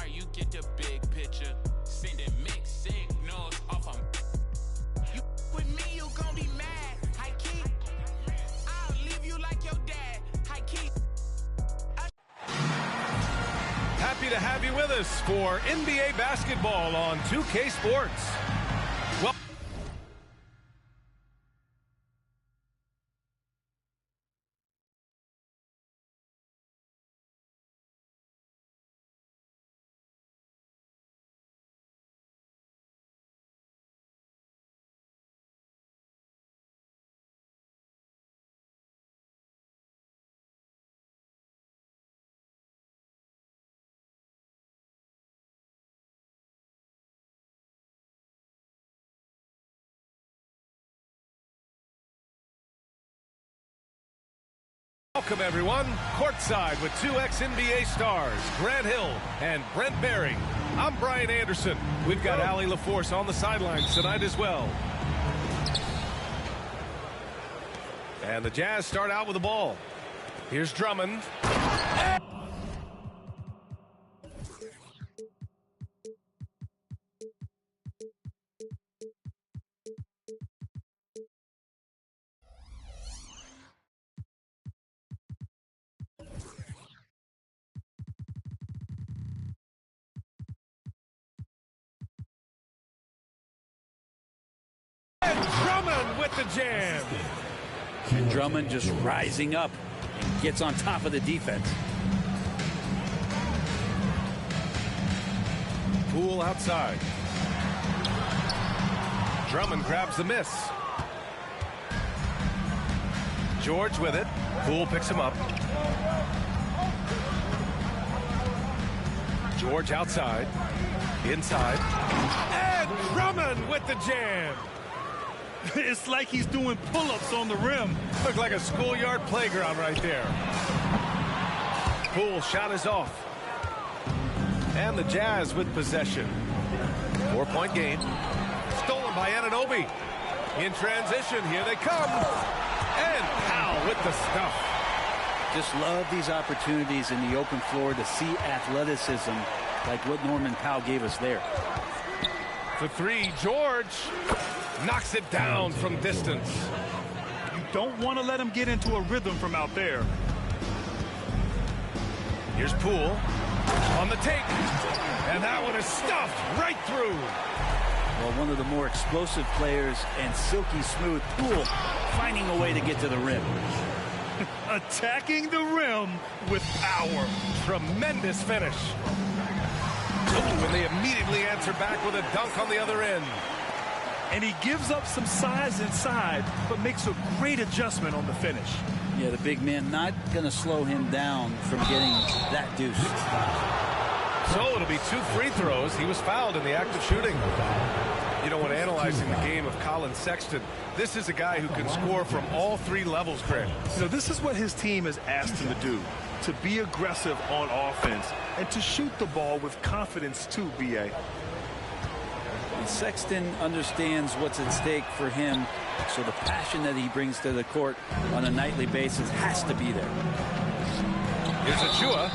smart, you get the big picture. Sending mixed signals off of you with me, you gon' be mad. High key, I'll leave you like your dad. High key. Happy to have you with us for NBA basketball on 2K Sports. Well, welcome, everyone. Courtside with two ex-NBA stars, Grant Hill and Brent Barry. I'm Brian Anderson. We've got Allie LaForce on the sidelines tonight as well. And the Jazz start out with the ball. Here's Drummond. Drummond with the jam. And Drummond just rising up and gets on top of the defense. Poole outside. Drummond grabs the miss. George with it. Poole picks him up. George outside. Inside. And Drummond with the jam. It's like he's doing pull-ups on the rim. Looked like a schoolyard playground right there. Poole shot is off. And the Jazz with possession. 4-point game. Stolen by Anunoby. In transition, here they come. And Powell with the stuff. Just love these opportunities in the open floor to see athleticism like what Norman Powell gave us there. For three, George knocks it down from distance. You don't want to let him get into a rhythm from out there. Here's Poole on the take. And that one is stuffed right through. Well, one of the more explosive players and silky smooth. Poole finding a way to get to the rim. Attacking the rim with power. Tremendous finish. Ooh, and they immediately answer back with a dunk on the other end. And he gives up some size inside, but makes a great adjustment on the finish. Yeah, the big man not going to slow him down from getting that deuce. So it'll be 2 free throws. He was fouled in the act of shooting. You know, when analyzing the game of Colin Sexton, this is a guy who can score from all 3 levels, Craig. You know, this is what his team has asked him to do, to be aggressive on offense and to shoot the ball with confidence too, B.A. And Sexton understands what's at stake for him, so the passion that he brings to the court on a nightly basis has to be there. Here's Achua,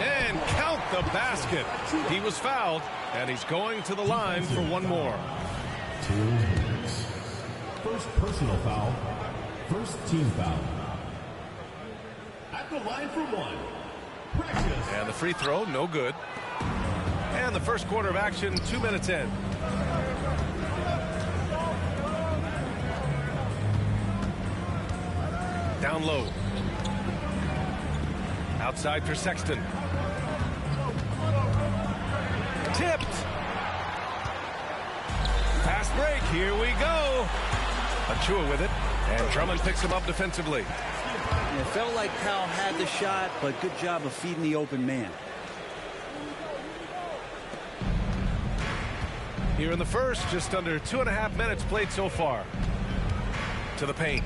and count the basket. He was fouled, and he's going to the line for one more. 2 minutes. First personal foul. First team foul. At the line for 1. Precious. And the free throw, no good. And the first quarter of action, 2 minutes in. Down low. Outside for Sexton. Tipped. Fast break, here we go. Achua with it, and Drummond picks him up defensively. It felt like Powell had the shot, but good job of feeding the open man. Here in the first, just under 2.5 minutes played so far. To the paint.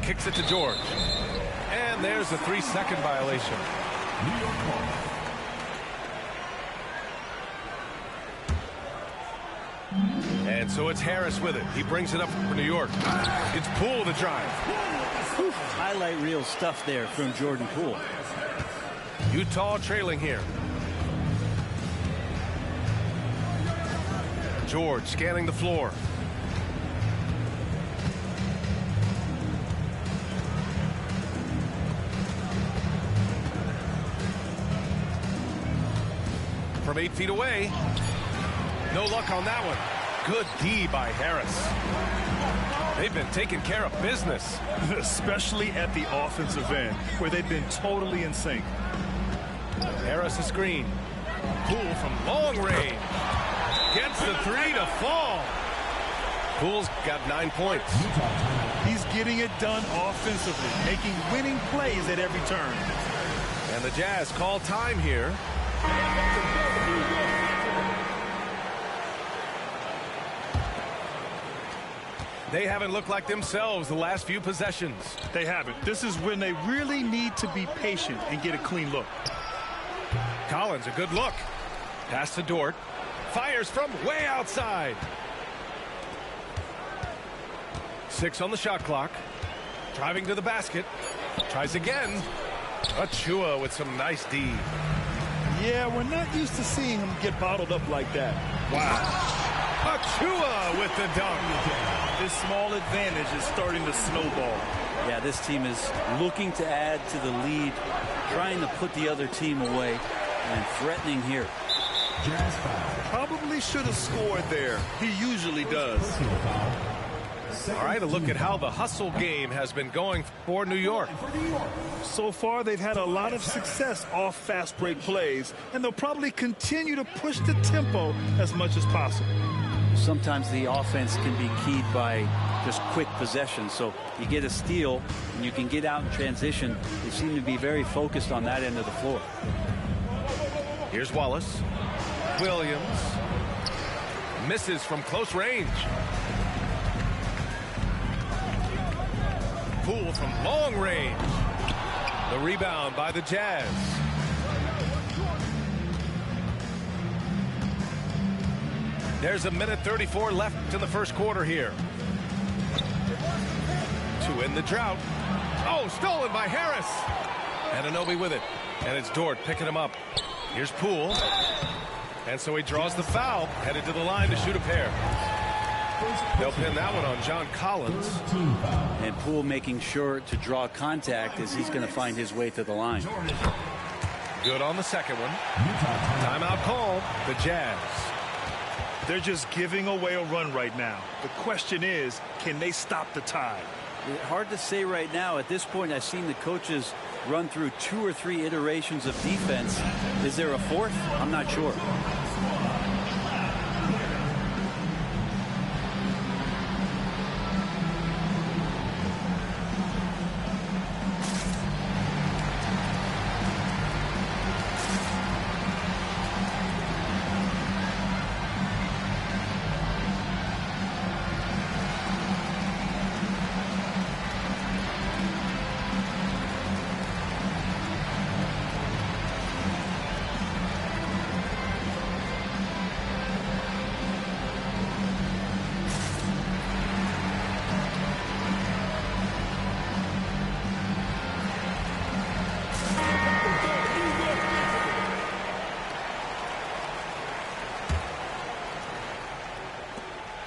Kicks it to George. And there's a 3-second violation. And so it's Harris with it. He brings it up for New York. It's Poole to drive. Highlight reel stuff there from Jordan Poole. Utah trailing here. George scanning the floor. From 8 feet away. No luck on that one. Good D by Harris. They've been taking care of business. Especially at the offensive end, where they've been totally in sync. Harris a screen. Poole from long range. Gets the three to fall. Poole's got 9 points. He's getting it done offensively, making winning plays at every turn. And the Jazz call time here. They haven't looked like themselves the last few possessions. They haven't. This is when they really need to be patient and get a clean look. Collins, a good look. Pass to Dort. Fires from way outside. 6 on the shot clock. Driving to the basket. Tries again. Achua with some nice D. Yeah, we're not used to seeing him get bottled up like that. Wow. Achua with the dunk. This small advantage is starting to snowball. Yeah, this team is looking to add to the lead, trying to put the other team away, and threatening here. Probably should have scored there. He usually does. All right, a look at how the hustle game has been going for New York. So far, they've had a lot of success off fast break plays, and they'll probably continue to push the tempo as much as possible. Sometimes the offense can be keyed by just quick possession. So you get a steal and you can get out in transition. They seem to be very focused on that end of the floor. Here's Wallace. Williams misses from close range. Poole from long range. The rebound by the Jazz. There's 1:34 left in the first quarter here. To end the drought. Oh, stolen by Harris. Anunoby with it. And it's Dort picking him up. Here's Poole. And so he draws the foul. Headed to the line to shoot a pair. They'll pin that one on John Collins. And Poole making sure to draw contact as he's going to find his way to the line. Good on the second one. Timeout called. The Jazz. They're just giving away a run right now. The question is, can they stop the tide? Hard to say right now. At this point, I've seen the coaches run through 2 or 3 iterations of defense. Is there a fourth? I'm not sure.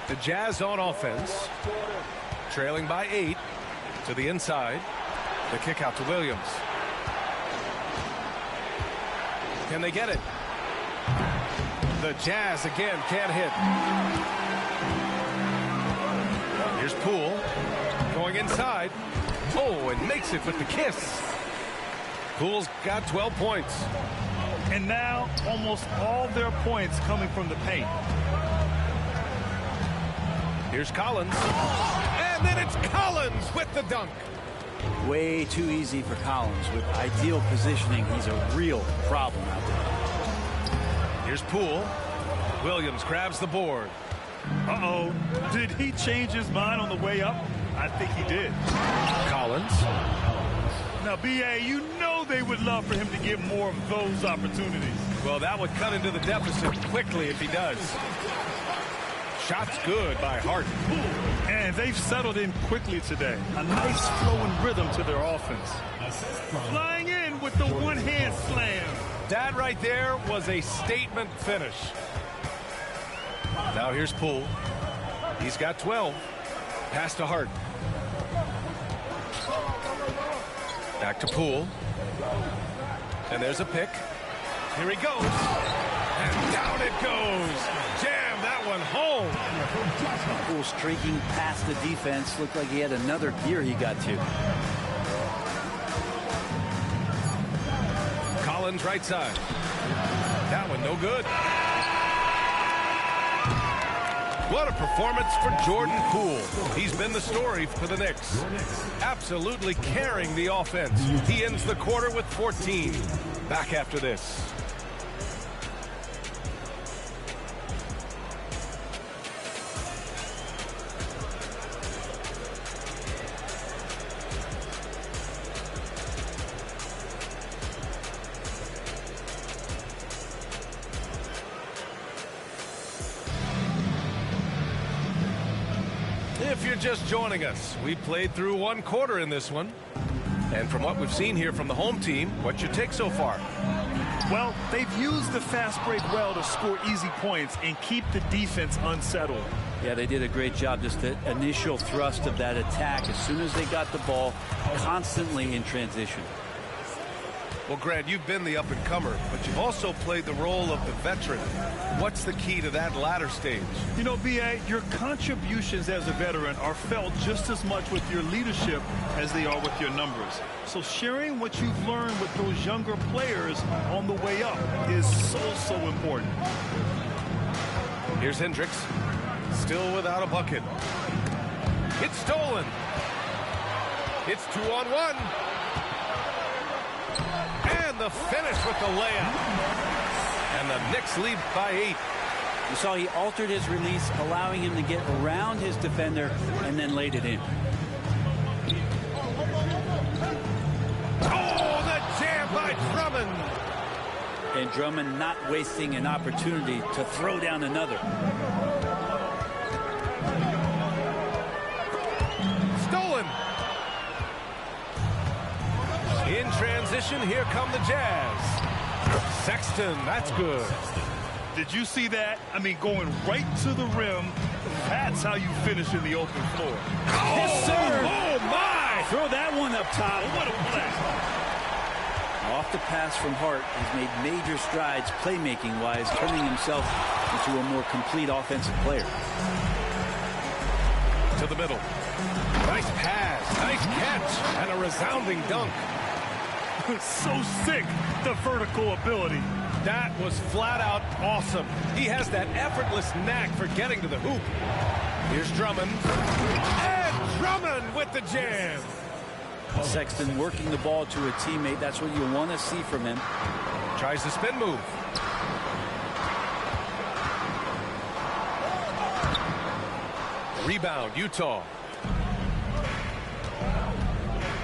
The Jazz on offense, trailing by 8 to the inside. The kick out to Williams. Can they get it? The Jazz again can't hit. Here's Poole going inside. Oh, and makes it with the kiss. Poole's got 12 points. And now almost all their points coming from the paint. Here's Collins. And then it's Collins with the dunk. Way too easy for Collins. With ideal positioning, he's a real problem out there. Here's Poole. Williams grabs the board. Uh-oh. Did he change his mind on the way up? I think he did. Collins. Now, B.A., you know they would love for him to get more of those opportunities. Well, that would cut into the deficit quickly if he does. Shot's good by Hart. And they've settled in quickly today. A nice flowing rhythm to their offense. Flying in in with the one-hand slam. That right there was a statement finish. Now here's Poole. He's got 12. Pass to Hart. Back to Poole. And there's a pick. Here he goes. And down it goes. Jam that one home. Poole streaking past the defense. Looked like he had another gear he got to. Collins right side. That one no good. What a performance for Jordan Poole. He's been the story for the Knicks. Absolutely carrying the offense. He ends the quarter with 14. Back after this. If you're just joining us, we played through one quarter in this one. And from what we've seen here from the home team, what's your take so far? Well, they've used the fast break well to score easy points and keep the defense unsettled. Yeah, they did a great job. Just the initial thrust of that attack as soon as they got the ball, constantly in transition. Well, Grant, you've been the up-and-comer, but you've also played the role of the veteran. What's the key to that latter stage? You know, B.A., your contributions as a veteran are felt just as much with your leadership as they are with your numbers. So sharing what you've learned with those younger players on the way up is so important. Here's Hendricks, still without a bucket. It's stolen. It's 2-on-1. And the finish with the layup. And the Knicks lead by 8. You saw he altered his release, allowing him to get around his defender and then laid it in. Oh, the jam by Drummond. And Drummond not wasting an opportunity to throw down another. Stolen. In transition, here come the Jazz. Sexton, that's good. Did you see that? I mean, going right to the rim. That's how you finish in the open floor. Oh, yes, sir. Oh, my. Throw that one up top. What a play. Off the pass from Hart, he's made major strides playmaking-wise, turning himself into a more complete offensive player. To the middle. Nice pass, nice catch, and a resounding dunk. So sick, the vertical ability. That was flat out awesome. He has that effortless knack for getting to the hoop. Here's Drummond. And Drummond with the jam. Sexton working the ball to a teammate. That's what you want to see from him. Tries the spin move. Rebound, Utah.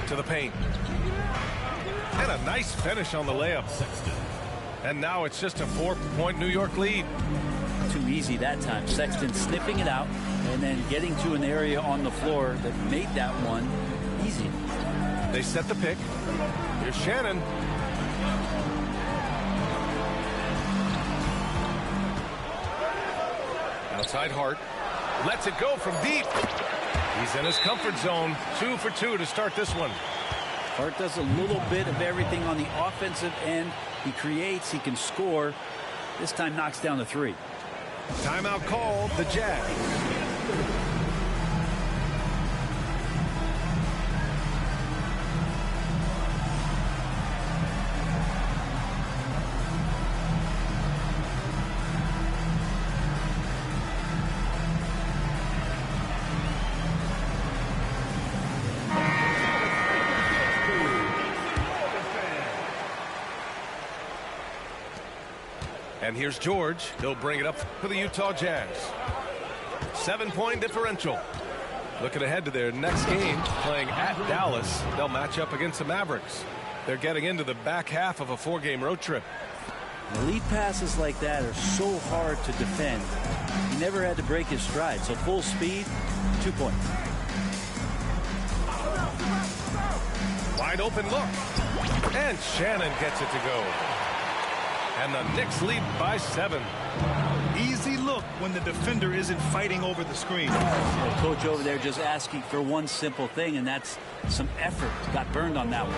To the paint. And a nice finish on the layup. And now it's just a 4-point New York lead. Too easy that time. Sexton sniffing it out and then getting to an area on the floor that made that one easy. They set the pick. Here's Shannon. Outside Hart. Lets it go from deep. He's in his comfort zone. 2 for 2 to start this one. Hart does a little bit of everything on the offensive end. He creates, he can score. This time knocks down the 3. Timeout called, the Jazz. And here's George. He'll bring it up for the Utah Jazz. 7-point differential. Looking ahead to their next game, playing at Dallas. They'll match up against the Mavericks. They're getting into the back half of a 4-game road trip. Lead passes like that are so hard to defend. He never had to break his stride. So full speed, 2 points. Wide open look. And Shannon gets it to go. And the Knicks lead by 7. Easy look when the defender isn't fighting over the screen. The coach over there just asking for one simple thing, and that's some effort. Got burned on that one.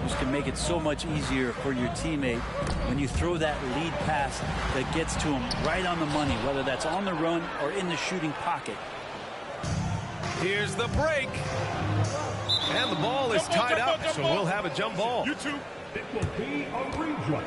Which can make it so much easier for your teammate when you throw that lead pass that gets to him right on the money, whether that's on the run or in the shooting pocket. Here's the break. And the ball is tied up, so we'll have a jump ball. It will be a redraw.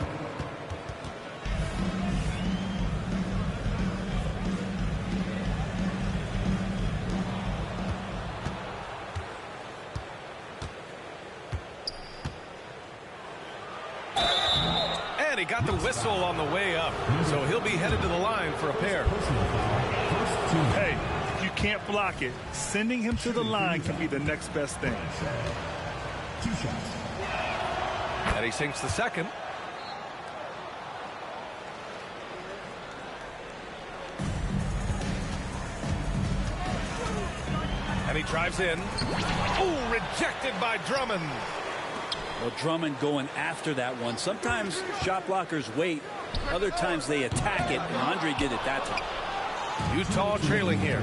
And he got the whistle on the way up, so he'll be headed to the line for a pair. Hey, if you can't block it, sending him to the line can be the next best thing. 2 shots. And he sinks the second. And he drives in. Ooh, rejected by Drummond. Well, Drummond going after that one. Sometimes shot blockers wait. Other times they attack it, and Andre did it that time. Utah trailing here.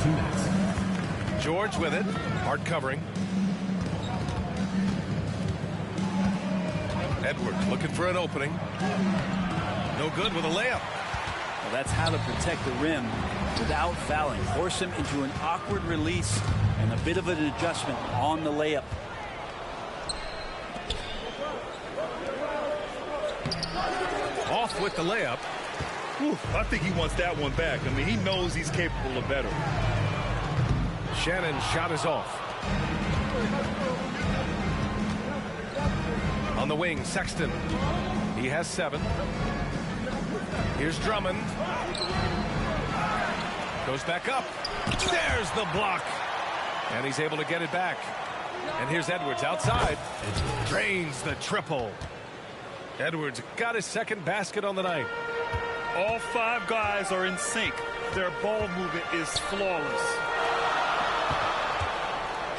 2 minutes. George with it. Hard covering. Edwards looking for an opening. No good with a layup. Well, that's how to protect the rim without fouling. Force him into an awkward release and a bit of an adjustment on the layup. Off with the layup. Whew, I think he wants that one back. I mean, he knows he's capable of better. Shannon's shot is off. On the wing, Sexton. He has 7. Here's Drummond. Goes back up. There's the block. And he's able to get it back. And here's Edwards outside. Drains the triple. Edwards got his second basket on the night. All 5 guys are in sync. Their ball movement is flawless.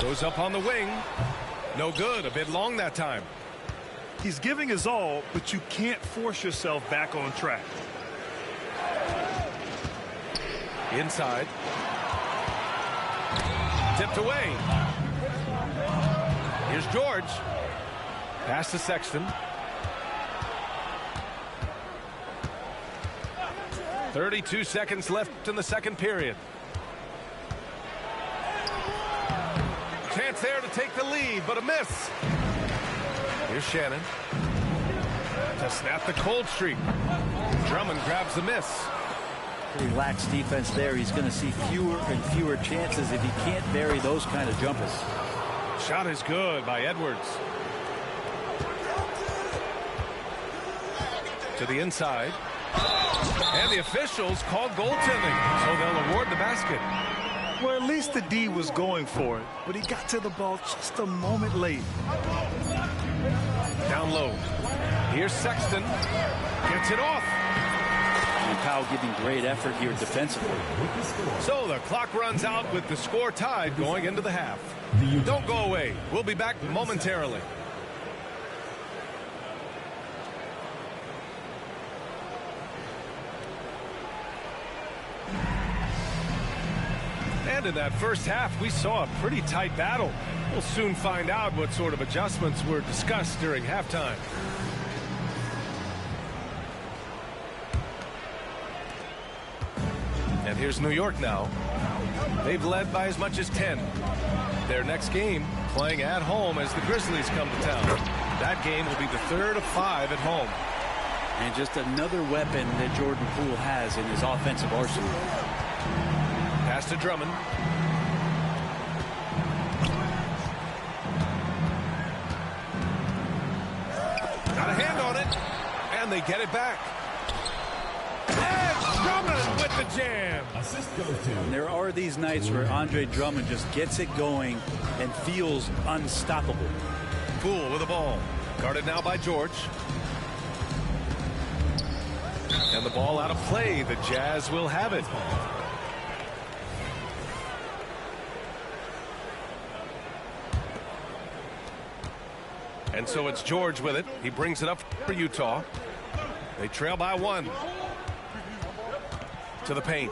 Goes up on the wing. No good. A bit long that time. He's giving his all, but you can't force yourself back on track. Inside. Tipped away. Here's George. Pass to Sexton. 32 seconds left in the second period. Chance there to take the lead, but a miss. Here's Shannon to snap the cold streak. Drummond grabs the miss. Pretty lax defense there. He's going to see fewer and fewer chances if he can't bury those kind of jumpers. Shot is good by Edwards. To the inside. And the officials called goaltending, so they'll award the basket. Well, at least the D was going for it, but he got to the ball just a moment late. Down low. Here's Sexton. Gets it off. And Powell giving great effort here defensively. So the clock runs out with the score tied going into the half. Don't go away. We'll be back momentarily. And in that first half, we saw a pretty tight battle. We'll soon find out what sort of adjustments were discussed during halftime. And here's New York now. They've led by as much as 10. Their next game playing at home as the Grizzlies come to town. That game will be the third of 5 at home. And just another weapon that Jordan Poole has in his offensive arsenal. Pass to Drummond. Got a hand on it. And they get it back. And Drummond with the jam. Assist goes to. And there are these nights where Andre Drummond just gets it going and feels unstoppable. Poole with the ball. Guarded now by George. And the ball out of play. The Jazz will have it. And so it's George with it. He brings it up for Utah. They trail by 1. To the paint.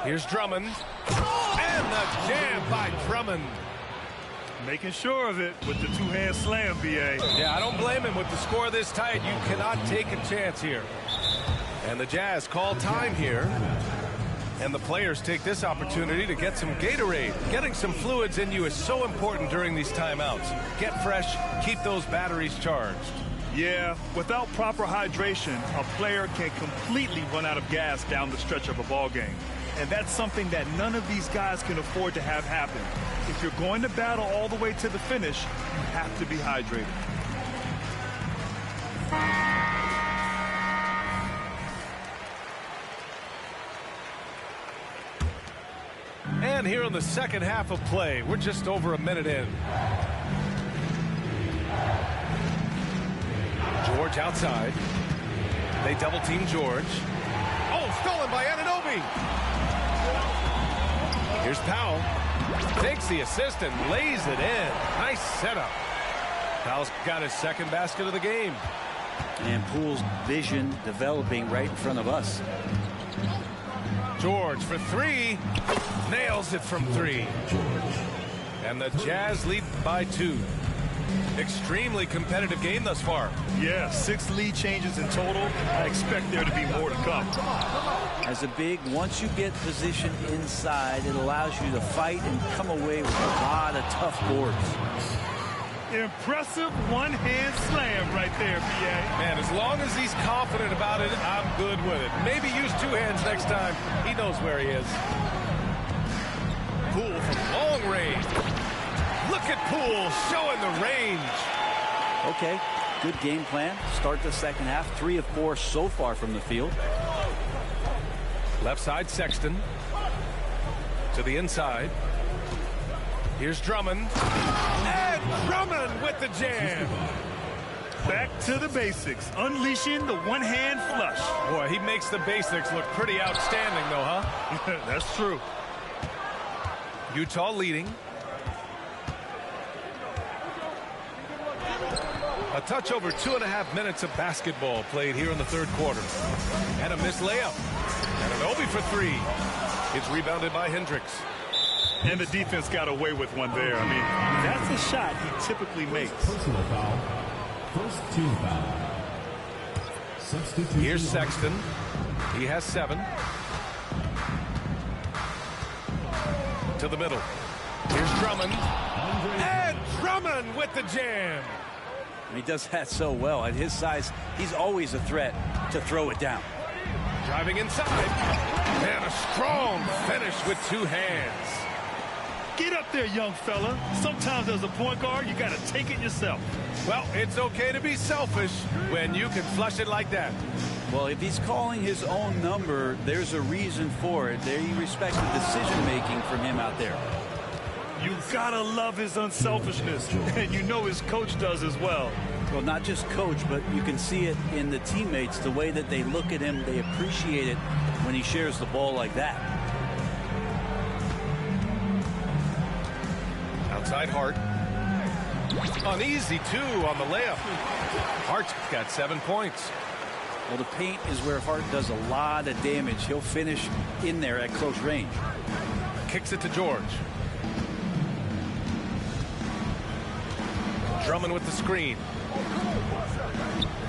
Here's Drummond. And the jam by Drummond. Making sure of it with the two-hand slam, B.A. Yeah, I don't blame him. With the score this tight, you cannot take a chance here. And the Jazz call time here. And the players take this opportunity to get some Gatorade. Getting some fluids in you is so important during these timeouts. Get fresh, keep those batteries charged. Yeah, without proper hydration, a player can completely run out of gas down the stretch of a ball game. And that's something that none of these guys can afford to have happen. If you're going to battle all the way to the finish, you have to be hydrated. And here in the second half of play, we're just over a minute in. George outside. They double team George. Oh, stolen by Anunoby. Here's Powell. Takes the assist and lays it in. Nice setup. Powell's got his second basket of the game. And Poole's vision developing right in front of us. George for 3. Nails it from 3. And the Jazz lead by 2. Extremely competitive game thus far. Yeah, 6 lead changes in total. I expect there to be more to come. As a big, once you get positioned inside, it allows you to fight and come away with a lot of tough boards. Impressive one-hand slam right there, B.A. Man, as long as he's confident about it, I'm good with it. Maybe use 2 hands next time. He knows where he is. Poole from long range. Look at Poole showing the range. Okay, good game plan. Start the second half. 3 of 4 so far from the field. Left side, Sexton. To the inside. Here's Drummond. And Drummond with the jam. Back to the basics. Unleashing the one-hand flush. Boy, he makes the basics look pretty outstanding, though, huh? That's true. Utah leading. A touch over 2.5 minutes of basketball played here in the third quarter. And a missed layup. And Anunoby for 3. It's rebounded by Hendricks. And the defense got away with one there. I mean, that's a shot he typically makes. Personal foul. First team foul. Substitution. Here's Sexton. He has 7. To the middle. Here's Drummond. And Drummond with the jam. He does that so well. At his size, he's always a threat to throw it down. Driving inside. And a strong finish with 2 hands. Get up there, young fella. Sometimes as a point guard, you got to take it yourself. Well, it's okay to be selfish when you can flush it like that. Well, if he's calling his own number, there's a reason for it. There you respect the decision-making from him out there. You got to love his unselfishness, and you know his coach does as well. Well, not just coach, but you can see it in the teammates, the way that they look at him. They appreciate it when he shares the ball like that. Outside Hart. Uneasy, 2 on the layup. Hart's got 7 points. Well, the paint is where Hart does a lot of damage. He'll finish in there at close range. Kicks it to George. Drummond with the screen.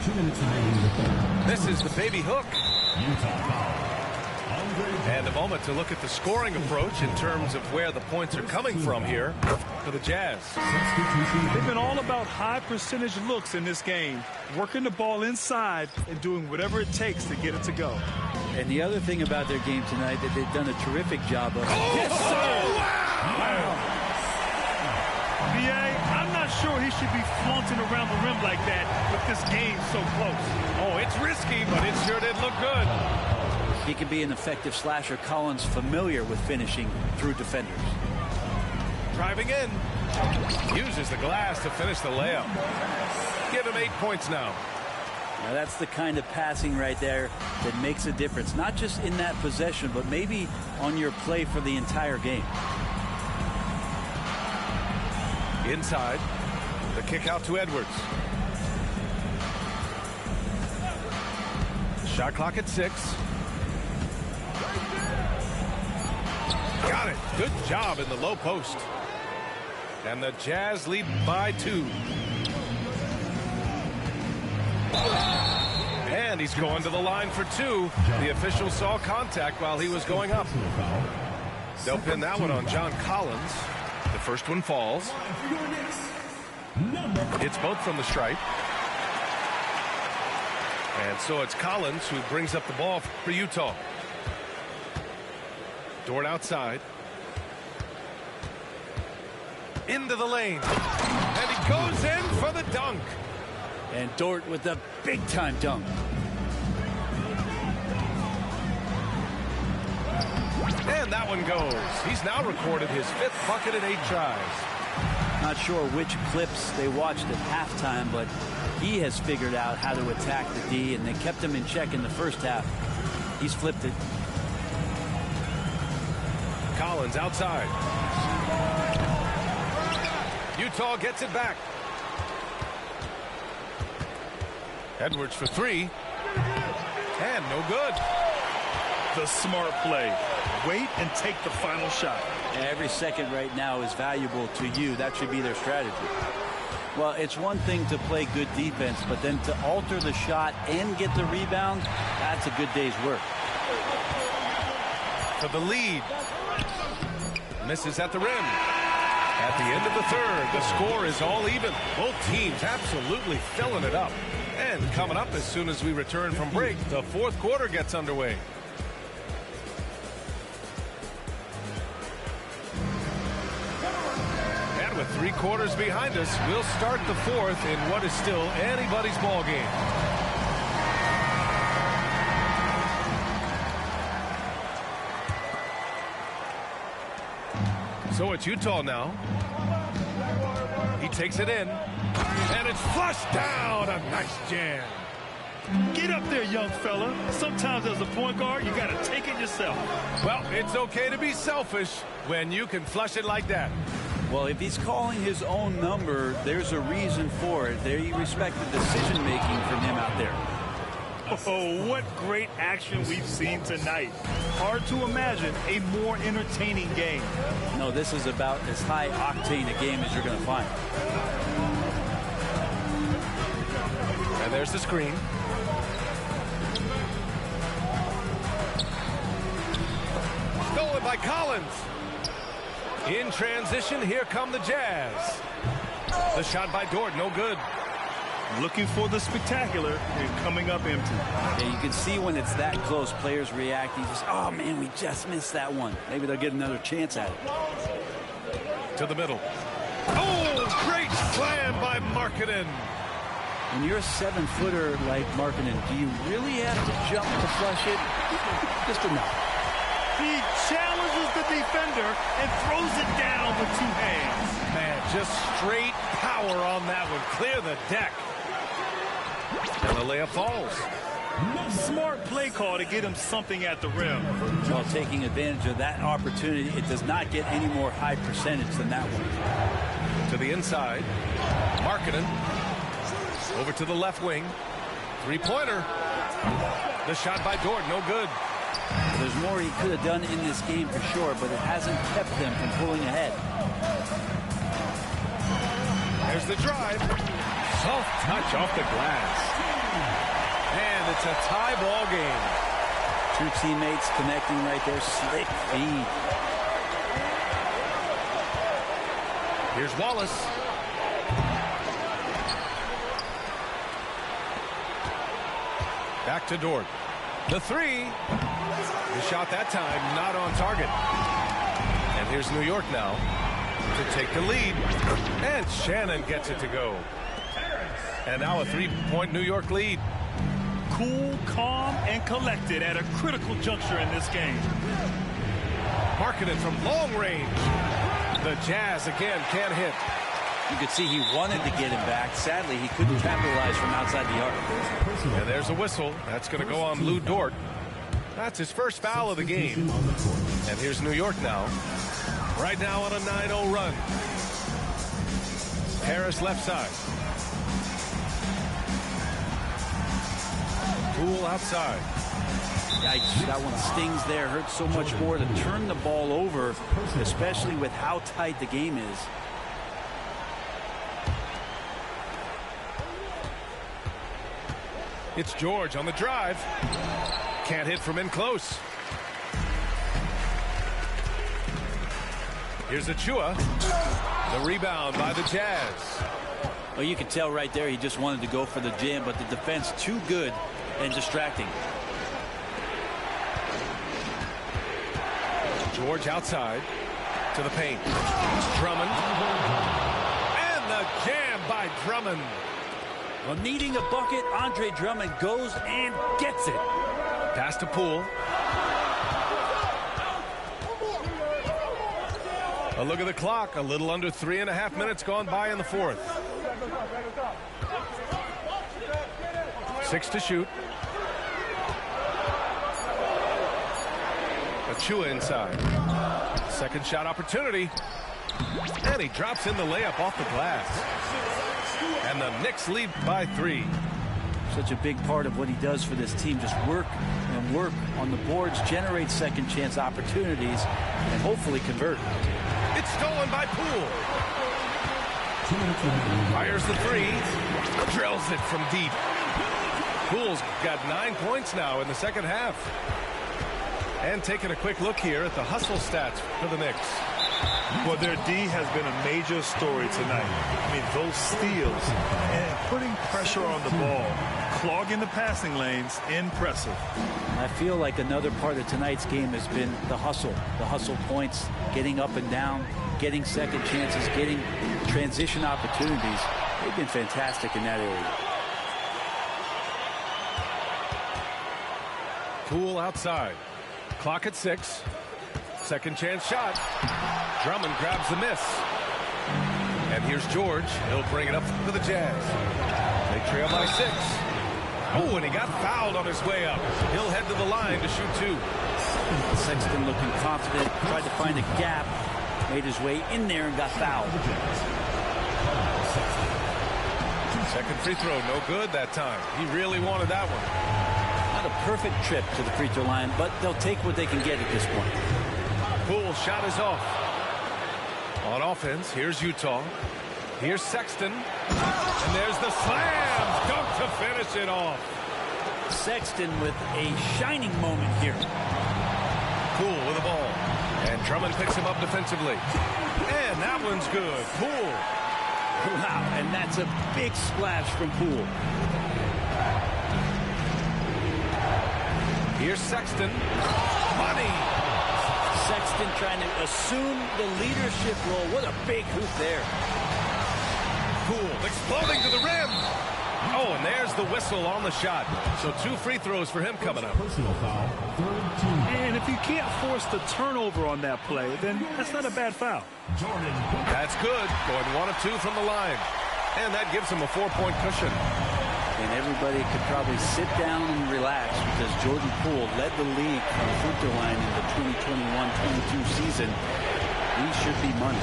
2 minutes remaining in the third. This is the baby hook. Utah foul. And a moment to look at the scoring approach in terms of where the points are coming from here for the Jazz. They've been all about high percentage looks in this game, working the ball inside and doing whatever it takes to get it to go. And the other thing about their game tonight that they've done a terrific job of. Yes, sir! Wow. B.A., I'm not sure he should be flaunting around the rim like that with this game so close. Oh, it's risky, but it sure did look good. He can be an effective slasher. Collins familiar with finishing through defenders. Driving in. Uses the glass to finish the layup. Give him 8 points now. Now that's the kind of passing right there that makes a difference. Not just in that possession, but maybe on your play for the entire game. Inside. The kick out to Edwards. Shot clock at 6. Got it. Good job in the low post. And the Jazz lead by 2. And he's going to the line for 2. The official saw contact while he was going up. They'll pin that one on John Collins. The first one falls. It's both from the stripe. And so it's Collins who brings up the ball for Utah. Dort outside. Into the lane. And he goes in for the dunk. And Dort with a big-time dunk. And that one goes. He's now recorded his 5th bucket in 8 tries. Not sure which clips they watched at halftime, but he has figured out how to attack the D, and they kept him in check in the first half. He's flipped it. Collins outside. Utah gets it back. Edwards for 3. And no good. The smart play. Wait and take the final shot. Every second right now is valuable to you. That should be their strategy. Well, it's one thing to play good defense, but then to alter the shot and get the rebound, that's a good day's work. For the lead. Misses at the rim. At the end of the 3rd, the score is all even. Both teams absolutely filling it up. And coming up as soon as we return from break, the 4th quarter gets underway. And with 3 quarters behind us, we'll start the 4th in what is still anybody's ball game. So it's Utah now. He takes it in. And it's flushed down. A nice jam. Get up there, young fella. Sometimes as a point guard, you got to take it yourself. Well, it's okay to be selfish when you can flush it like that. Well, if he's calling his own number, there's a reason for it. They respect the decision-making from him out there. Oh, what great action we've seen tonight. Hard to imagine a more entertaining game. No, this is about as high-octane a game as you're going to find. And there's the screen. Stolen by Collins. In transition, here come the Jazz. The shot by Dort, no good. Looking for the spectacular and coming up empty. Yeah, you can see when it's that close, players reacting. Just, oh, man, we just missed that one. Maybe they'll get another chance at it. To the middle. Oh, great slam by Markkanen. When you're a 7-footer like Markkanen, do you really have to jump to flush it? Just enough. He challenges the defender and throws it down with 2 hands. Man, just straight power on that one. Clear the deck. And the layup falls. Smart play call to get him something at the rim. Well, taking advantage of that opportunity, it does not get any more high percentage than that one. To the inside. Markkanen. Over to the left wing. 3-pointer. The shot by Dort, no good. There's more he could have done in this game for sure, but it hasn't kept them from pulling ahead. There's the drive. Soft touch off the glass. And it's a tie ball game. 2 teammates connecting right there. Slick feed. Here's Wallace. Back to Dort. The 3. The shot that time not on target. And here's New York now to take the lead. And Shannon gets it to go. And now a 3-point New York lead. Cool, calm, and collected at a critical juncture in this game. Markkanen from long range. The Jazz again can't hit. You could see he wanted to get him back. Sadly, he couldn't capitalize from outside the arc. And there's a whistle. That's going to go on Lou Dort. That's his first foul of the game. And here's New York now. Right now on a 9-0 run. Harris left side. Poole outside. Yikes, that one stings there. Hurts so much more to turn the ball over, especially with how tight the game is. It's George on the drive. Can't hit from in close. Here's Achua. The rebound by the Jazz. Well, you can tell right there he just wanted to go for the jam, but the defense too good and distracting. George outside to the paint. Drummond. And the jam by Drummond. Well, needing a bucket, Andre Drummond goes and gets it. Pass to Poole. A look at the clock. A little under 3.5 minutes gone by in the fourth. 6 to shoot. Achua inside. Second shot opportunity. And he drops in the layup off the glass. And the Knicks lead by 3. Such a big part of what he does for this team. Just work and work on the boards, generate second chance opportunities, and hopefully convert. It's stolen by Poole. Fires the three. Drills it from deep. Poole's got 9 points now in the second half. And taking a quick look here at the hustle stats for the Knicks. Well, their D has been a major story tonight. I mean, those steals and putting pressure on the ball, clogging the passing lanes, impressive. I feel like another part of tonight's game has been the hustle points, getting up and down, getting second chances, getting transition opportunities. They've been fantastic in that area. Poole outside. Clock at 6. Second chance shot. Drummond grabs the miss. And here's George. He'll bring it up for the Jazz. They trail by 6. Oh, and he got fouled on his way up. He'll head to the line to shoot 2. Sexton looking confident, tried to find a gap, made his way in there and got fouled. Second free throw, no good that time. He really wanted that one. Not a perfect trip to the free throw line, but they'll take what they can get at this point. Poole's shot is off. On offense, here's Utah. Here's Sexton. And there's the slam. Dunk to finish it off. Sexton with a shining moment here. Poole with the ball. And Drummond picks him up defensively. And that one's good. Poole. Wow, and that's a big splash from Poole. Here's Sexton. Money. Sexton trying to assume the leadership role. What a big hoop there. Poole exploding to the rim. Oh, and there's the whistle on the shot. So 2 free throws for him coming up. Personal foul, third team. And if you can't force the turnover on that play, then that's not a bad foul. Jordan. That's good. Going 1 of 2 from the line. And that gives him a 4-point cushion. And everybody could probably sit down and relax because Jordan Poole led the league from the free throw line in the 2021-22 season. He should be money.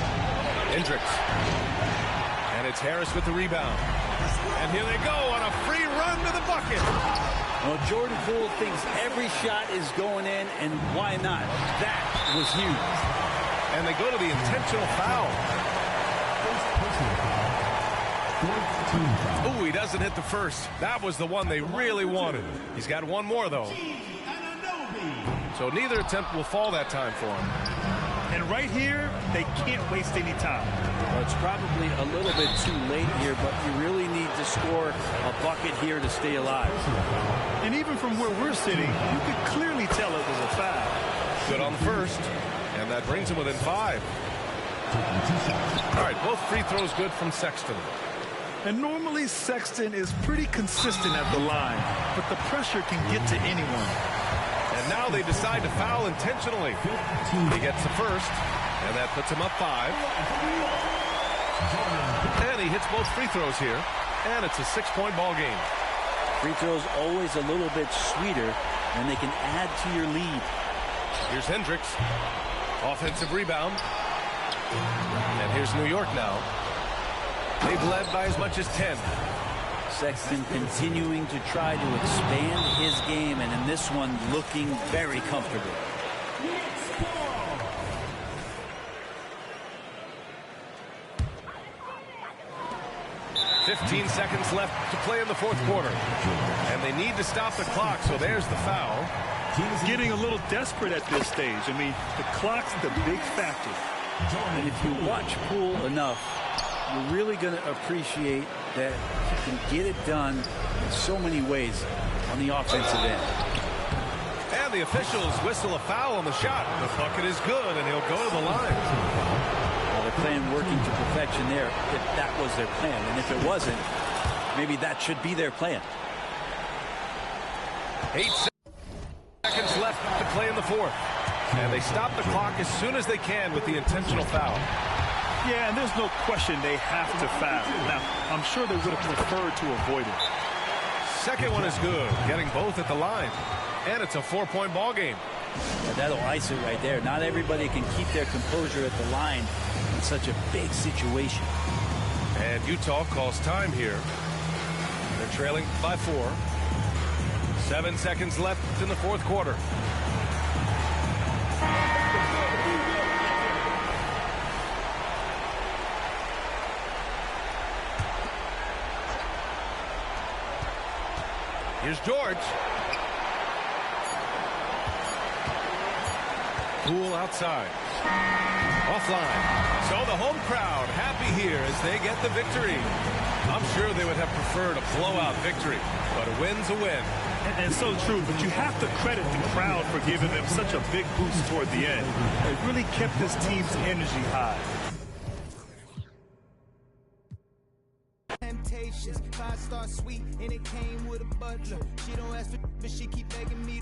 Hendricks. And it's Harris with the rebound. And here they go on a free run to the bucket. Well, Jordan Poole thinks every shot is going in, and why not? That was huge. And they go to the intentional foul. Personal foul, fourth team foul. Ooh, he doesn't hit the first. That was the one they really wanted. He's got one more, though. So neither attempt will fall that time for him. And right here, they can't waste any time. Well, it's probably a little bit too late here, but you really need to score a bucket here to stay alive. And even from where we're sitting, you could clearly tell it was a foul. Good on the first. And that brings him within 5. Taking 2 shots. All right, both free throws good from Sexton. And normally Sexton is pretty consistent at the line, but the pressure can get to anyone. And now they decide to foul intentionally. He gets the first, and that puts him up 5. And he hits both free throws here, and it's a 6-point ball game. Free throws always a little bit sweeter, and they can add to your lead. Here's Hendricks. Offensive rebound. And here's New York now. They've led by as much as 10. Sexton continuing to try to expand his game, and in this one looking very comfortable. 15 seconds left to play in the fourth quarter. And they need to stop the clock, so there's the foul. Getting a little desperate at this stage. I mean, the clock's the big factor. And if you watch Poole enough, you're really going to appreciate that he can get it done in so many ways on the offensive end. And the officials whistle a foul on the shot. The bucket is good, and he'll go to the line. Well, they're playing working to perfection there, if that was their plan. And if it wasn't, maybe that should be their plan. 8 seconds left to play in the fourth. And they stop the clock as soon as they can with the intentional foul. Yeah, and there's no question they have to foul. Now, I'm sure they would have preferred to avoid it. Second one is good, getting both at the line. And it's a 4-point ball game. Yeah, that'll ice it right there. Not everybody can keep their composure at the line in such a big situation. And Utah calls time here. They're trailing by 4. 7 seconds left in the fourth quarter. Here's George. Poole outside. Offline. So the home crowd happy here as they get the victory. I'm sure they would have preferred a blowout victory, but a win's a win. And so true, but you have to credit the crowd for giving them such a big boost toward the end. It really kept this team's energy high. Temptations, 5-star sweet, and it came with a butler. She don't ask for, but she keep begging me.